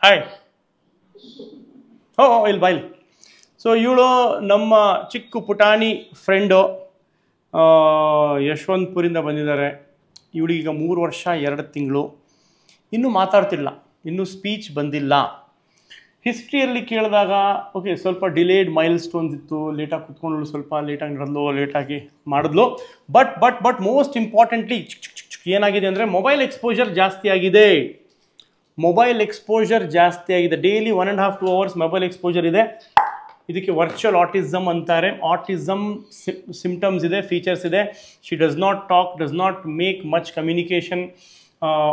Hi. ಇಲ್ಲಿ ಬಾಯ್ಲಿ. So ಇವಳು ನಮ್ಮ ಚಿಕ್ಕ ಪುಟಾಣಿ ಫ್ರೆಂಡು, ಯಶವಂತಪುರಿಂದ ಬಂದಿದ್ದಾರೆ. ಇವಳಿಗೀಗ 3 ವರ್ಷ 2 ತಿಂಗಳು. ಇನ್ನೂ ಮಾತಾಡ್ತಿಲ್ಲ, ಇನ್ನೂ ಸ್ಪೀಚ್ ಬಂದಿಲ್ಲ. ಹಿಸ್ಟ್ರಿಯಲ್ಲಿ ಕೇಳಿದಾಗ ಓಕೆ ಸ್ವಲ್ಪ ಡಿಲೇಡ್ ಮೈಲ್ ಸ್ಟೋನ್ಸ್ ಇತ್ತು, ಲೇಟಾಗಿ ಕುತ್ಕೊಂಡ್ಳು, ಸ್ವಲ್ಪ ಲೇಟಾಗಿ ನಡೆದ್ಲು, ಲೇಟಾಗಿ ಮಾಡಿದ್ಲು. ಬಟ್ ಮೋಸ್ಟ್ ಇಂಪಾರ್ಟೆಂಟ್ಲಿ ಏನಾಗಿದೆ ಅಂದರೆ ಮೊಬೈಲ್ ಎಕ್ಸ್ಪೋಜರ್ ಜಾಸ್ತಿ ಆಗಿದೆ. Daily 1.5 to 2 hours mobile exposure ಇದೆ. ಇದಕ್ಕೆ ವರ್ಚುವಲ್ ಆಟಿಸಮ್ ಅಂತಾರೆ. ಆಟಿಸಮ್ ಸಿಂಪ್ಟಮ್ಸ್ ಇದೆ, ಫೀಚರ್ಸ್ ಇದೆ. She does not talk, does not make much communication.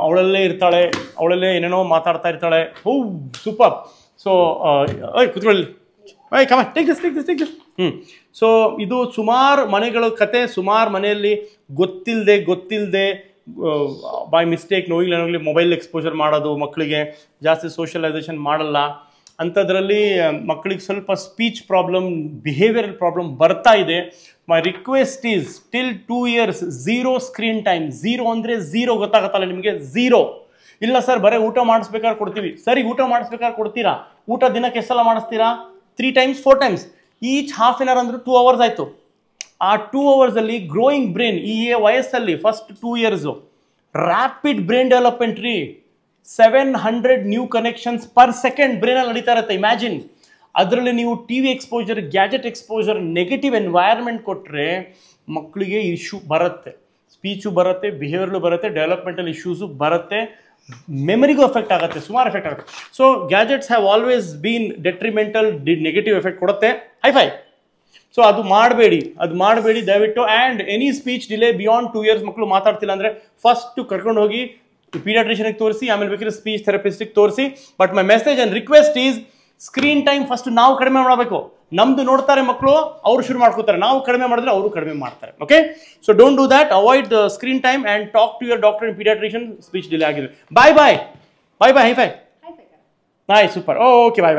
ಅವಳಲ್ಲೇ ಇರ್ತಾಳೆ, ಅವಳಲ್ಲೇ ಏನೇನೋ ಮಾತಾಡ್ತಾ ಇರ್ತಾಳೆ. ಓ ಸೂಪರ್. ಸೊ ಕುತ್ಕೊಳ್ಳಿ, ಕಮ ಟೇಕ್ ದಿಸ್. ಸೊ ಇದು ಸುಮಾರು ಮನೆಗಳ ಕತೆ. ಸುಮಾರು ಮನೆಯಲ್ಲಿ ಗೊತ್ತಿಲ್ಲದೆ ಬೈ ಮಿಸ್ಟೇಕ್ ನೋಯಿಗ್ಲಿ ಮೊಬೈಲ್ ಎಕ್ಸ್ಪೋಜರ್ ಮಾಡೋದು, ಮಕ್ಕಳಿಗೆ ಜಾಸ್ತಿ ಸೋಷಲೈಸೇಷನ್ ಮಾಡಲ್ಲ. ಅಂಥದ್ರಲ್ಲಿ ಮಕ್ಕಳಿಗೆ ಸ್ವಲ್ಪ ಸ್ಪೀಚ್ ಪ್ರಾಬ್ಲಮ್, ಬಿಹೇವಿಯರಲ್ ಪ್ರಾಬ್ಲಮ್ ಬರ್ತಾ ಇದೆ. My request is till 2 years 0 screen time. 0 ಅಂದರೆ 0 ಗೊತ್ತಾಗತ್ತಲ್ಲ ನಿಮಗೆ? 0 ಇಲ್ಲ ಸರ್, ಬರೀ ಊಟ ಮಾಡಿಸ್ಬೇಕಾದ್ರೆ ಕೊಡ್ತೀವಿ. ಸರಿ, ಊಟ ಮಾಡಿಸ್ಬೇಕಾದ್ರೆ ಕೊಡ್ತೀರಾ? ಊಟ ದಿನಕ್ಕೆ ಎಷ್ಟು ಸಲ ಮಾಡಿಸ್ತೀರಾ? 3 times 4 times each half an hour ಅಂದರೆ 2 hours ಆಯಿತು. ಆ 2 hours ಗ್ರೋಯಿಂಗ್ ಬ್ರೈನ್, ಈ ವಯಸ್ಸಲ್ಲಿ first 2 years rapid brain development ರೀ. 700 ನ್ಯೂ ಕನೆಕ್ಷನ್ಸ್ ಪರ್ ಸೆಕೆಂಡ್ ಬ್ರೈನಲ್ಲಿ ನಡೀತಾ ಇರುತ್ತೆ. ಇಮ್ಯಾಜಿನ್. ಅದರಲ್ಲಿ ನೀವು TV exposure, gadget exposure, negative environment ಕೊಟ್ಟರೆ ಮಕ್ಕಳಿಗೆ ಇಶ್ಯೂ ಬರುತ್ತೆ. ಸ್ಪೀಚು ಬರುತ್ತೆ, ಬಿಹೇವಿಯರ್ಲು ಬರುತ್ತೆ, ಡೆವಲಪ್ಮೆಂಟಲ್ ಇಶ್ಯೂಸು ಬರುತ್ತೆ, ಮೆಮರಿಗೂ ಎಫೆಕ್ಟ್ ಆಗುತ್ತೆ, ಸುಮಾರು ಎಫೆಕ್ಟ್ ಆಗುತ್ತೆ. So gadgets have always been detrimental, negative effect ಕೊಡುತ್ತೆ. ಹೈಫೈ. ಸೊ ಅದು ಮಾಡಬೇಡಿ ದಯವಿಟ್ಟು. And any speech delay beyond 2 years ಮಕ್ಕಳು ಮಾತಾಡ್ತಿಲ್ಲ ಅಂದರೆ ಫಸ್ಟ್ ಕರ್ಕೊಂಡು ಹೋಗಿ ಪೀಡಿಯಾಟ್ರಿಷಿಯನ್ಗೆ ತೋರಿಸಿ, ಆಮೇಲೆ ಬೇಕಿದ್ರೆ ಸ್ಪೀಚ್ ಥೆರಪಿಸ್ಟಿಗೆ ತೋರಿಸಿ. But my message and request is screen time first ನಾವು ಕಡಿಮೆ ಮಾಡಬೇಕು. ನಮ್ದು ನೋಡ್ತಾರೆ ಮಕ್ಕಳು, ಅವರು ಶುರು ಮಾಡ್ಕೋತಾರೆ. ನಾವು ಕಡಿಮೆ ಮಾಡಿದ್ರೆ ಅವರು ಕಡಿಮೆ ಮಾಡ್ತಾರೆ. Okay, so don't do that. Avoid screen time and talk to your doctor and paediatrician. Speech delay ಆಗಿದೆ. Bye high five. Hi super. Okay ಬಾಯ್.